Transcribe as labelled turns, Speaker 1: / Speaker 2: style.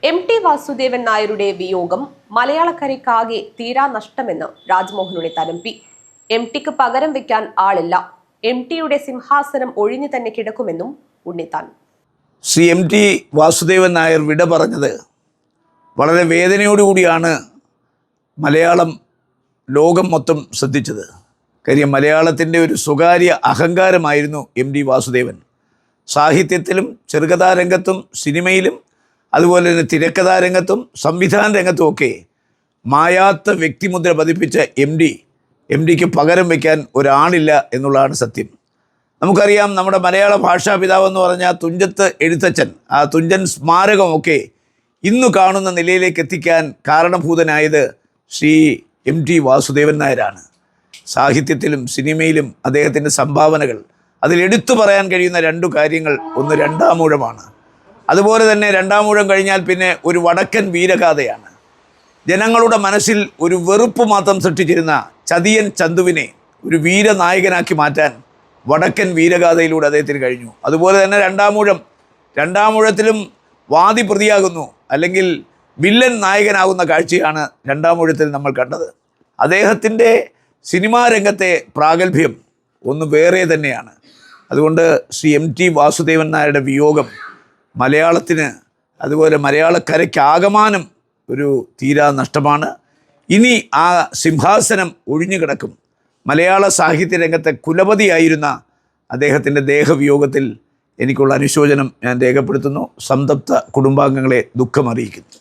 Speaker 1: എം.ടി. വാസുദേവൻ നായരുടെ വിയോഗം മലയാളക്കരയ്ക്കാകെ തീരാ നഷ്ടമെന്ന് രാജ്മോഹൻ ഉണ്ണിത്താൻ എം.പി. എം.ടിക്ക് പകരം വെക്കാൻ ആളില്ല. എം.ടിയുടെ സിംഹാസനം ഒഴിഞ്ഞു തന്നെ കിടക്കുമെന്നും ഉണ്ണിത്താൻ.
Speaker 2: ശ്രീ എം.ടി. വാസുദേവൻ നായർ വിട പറഞ്ഞത് വളരെ വേദനയോടുകൂടിയാണ് മലയാളം ലോകം മൊത്തം ശ്രദ്ധിച്ചത്. കാര്യം മലയാളത്തിൻ്റെ ഒരു സ്വകാര്യ അഹങ്കാരമായിരുന്നു എം.ടി. വാസുദേവൻ. സാഹിത്യത്തിലും ചെറുകഥാരംഗത്തും സിനിമയിലും അതുപോലെ തന്നെ തിരക്കഥാരംഗത്തും സംവിധാന രംഗത്തുമൊക്കെ മായാത്ത വ്യക്തിമുദ്ര പതിപ്പിച്ച എം ഡിക്ക് പകരം വയ്ക്കാൻ ഒരാളില്ല എന്നുള്ളതാണ് സത്യം. നമുക്കറിയാം, നമ്മുടെ മലയാള ഭാഷാ പിതാവെന്ന് പറഞ്ഞാൽ തുഞ്ചത്ത് എഴുത്തച്ഛൻ, ആ തുഞ്ചൻ സ്മാരകമൊക്കെ ഇന്നു കാണുന്ന നിലയിലേക്ക് എത്തിക്കാൻ കാരണഭൂതനായത് ശ്രീ എം.ടി. വാസുദേവൻ നായരാണ്. സാഹിത്യത്തിലും സിനിമയിലും അദ്ദേഹത്തിൻ്റെ സംഭാവനകൾ, അതിലെടുത്തു പറയാൻ കഴിയുന്ന രണ്ടു കാര്യങ്ങൾ, ഒന്ന് രണ്ടാമൂഴമാണ്. അതുപോലെ തന്നെ രണ്ടാമൂഴം കഴിഞ്ഞാൽ പിന്നെ ഒരു വടക്കൻ വീരഗാഥയാണ്. ജനങ്ങളുടെ മനസ്സിൽ ഒരു വെറുപ്പ് മാത്രം സൃഷ്ടിച്ചിരുന്ന ചതിയൻ ചന്തുവിനെ ഒരു വീരനായകനാക്കി മാറ്റാൻ വടക്കൻ വീരഗാഥയിലൂടെ അദ്ദേഹത്തിന് കഴിഞ്ഞു. അതുപോലെ തന്നെ രണ്ടാമൂഴത്തിലും വാദി പ്രതിയാകുന്നു, അല്ലെങ്കിൽ വില്ലൻ നായകനാകുന്ന കാഴ്ചയാണ് രണ്ടാമൂഴത്തിൽ നമ്മൾ കണ്ടത്. അദ്ദേഹത്തിൻ്റെ സിനിമാ രംഗത്തെ പ്രാഗൽഭ്യം ഒന്ന് വേറെ തന്നെയാണ്. അതുകൊണ്ട് ശ്രീ എം.ടി. വാസുദേവൻ നായരുടെ വിയോഗം മലയാളത്തിന്, അതുപോലെ മലയാളക്കരയ്ക്കാകമാനം ഒരു തീരാ നഷ്ടമാണ്. ഇനി ആ സിംഹാസനം ഒഴിഞ്ഞു കിടക്കും. മലയാള സാഹിത്യ രംഗത്തെ കുലപതിയായിരുന്ന അദ്ദേഹത്തിൻ്റെ ദേഹവിയോഗത്തിൽ എനിക്കുള്ള അനുശോചനം ഞാൻ രേഖപ്പെടുത്തുന്നു. സംതപ്ത കുടുംബാംഗങ്ങളെ ദുഃഖമറിയിക്കുന്നു.